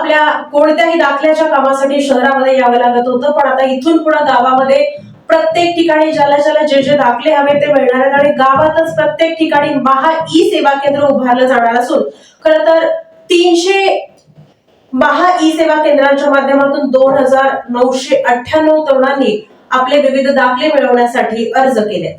आपल्या कोणत्याही दाखल्याच्या कामासाठी शहरामध्ये यावं लागत होतं, पण आता इथून पुढे गावामध्ये प्रत्येक ठिकाणी ज्याला ज्याला जे जे दाखले हवे ते मिळणार आहेत आणि गावातच प्रत्येक ठिकाणी महा ई सेवा केंद्र उभारलं जाणार असून खरं तर 300 महा ई सेवा केंद्रांच्या माध्यमातून 2998 तरुणांनी आपले विविध दाखले मिळवण्यासाठी अर्ज केले।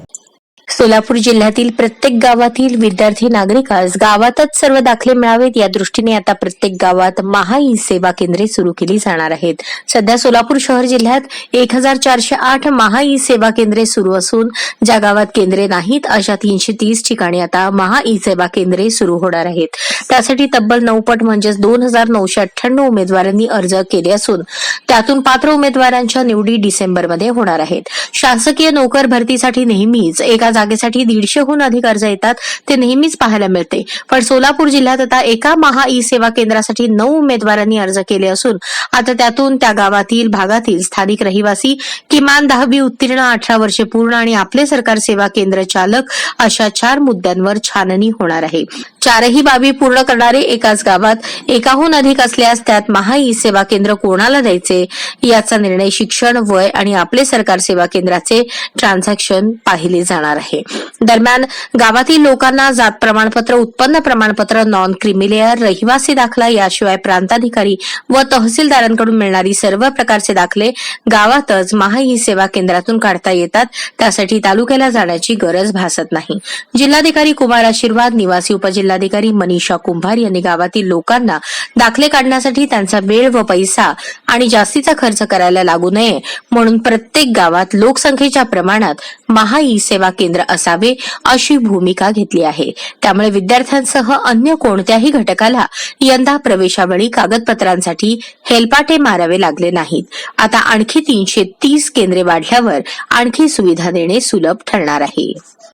सोलापूर जिल्ह्यातील प्रत्येक गावातील विद्यार्थी नागरिकास गावातच सर्व दाखले मिळावेत या दृष्टीने आता प्रत्येक गावात महा ई सेवा केंद्रे सुरू केली जाणार आहेत। सध्या सोलापूर शहर जिल्ह्यात 1408 महा ई सेवा केंद्रे सुरू असून ज्या गावात केंद्रे नाहीत अशा 330 ठिकाणी आता महा ई सेवा केंद्रे सुरू होणार आहेत। त्यासाठी तब्बल 9 पट म्हणजेच 2998 उमेदवारांनी अर्ज केले असून त्यातून पात्र उमेदवारांच्या निवडी डिसेंबरमध्ये होणार आहेत। शासकीय नोकर भरतीसाठी नेहमीच एका जागेसाठी 150हून अधिक अर्ज येतात ते नेहमीच पाहायला मिळते, पण सोलापूर जिल्ह्यात आता एका महा ई सेवा केंद्रासाठी 9 उमेदवारांनी अर्ज केले असून आता त्यातून त्या गावातील भागातील स्थानिक रहिवासी किमान 10वी उत्तीर्ण 18 वर्षे पूर्ण आणि आपले सरकार सेवा केंद्र चालक अशा 4 मुद्द्यांवर छाननी होणार आहे। 4ही बाबी पूर्ण करणारे एकाच गावात एकाहून अधिक असल्यास त्यात महा ई सेवा केंद्र कोणाला द्यायचे याचा निर्णय शिक्षण वय आणि आपले सरकार सेवा केंद्राचे ट्रान्झॅक्शन पाहिले जाणार आहे। दरम्यान गावातील लोकांना जात प्रमाणपत्र, उत्पन्न प्रमाणपत्र, नॉन क्रिमिलेअर, रहिवासी दाखला याशिवाय प्रांताधिकारी व तहसीलदारांकडून मिळणारी सर्व प्रकारचे दाखले गावातच महा ई सेवा केंद्रातून काढता येतात। त्यासाठी तालुक्याला जाण्याची गरज भासत नाही। जिल्हाधिकारी कुमार आशीर्वाद, निवासी उपजिल्हाधिकारी मनीषा कुंभार यांनी गावातील लोकांना दाखले काढण्यासाठी त्यांचा वेळ व पैसा आणि जास्तीचा खर्च करायला लागू नये म्हणून प्रत्येक गावात लोकसंख्येच्या प्रमाणात महा ई सेवा केंद्र असावे अशी भूमिका घेतली आहे। त्यामुळे विद्यार्थ्यांसह अन्य कोणत्याही घटकाला यंदा प्रवेशावेळी कागदपत्रांसाठी हेलपाटे मारावे लागले नाहीत। आता आणखी 330 केंद्रे वाढल्यावर आणखी सुविधा देणे सुलभ ठरणार आहे।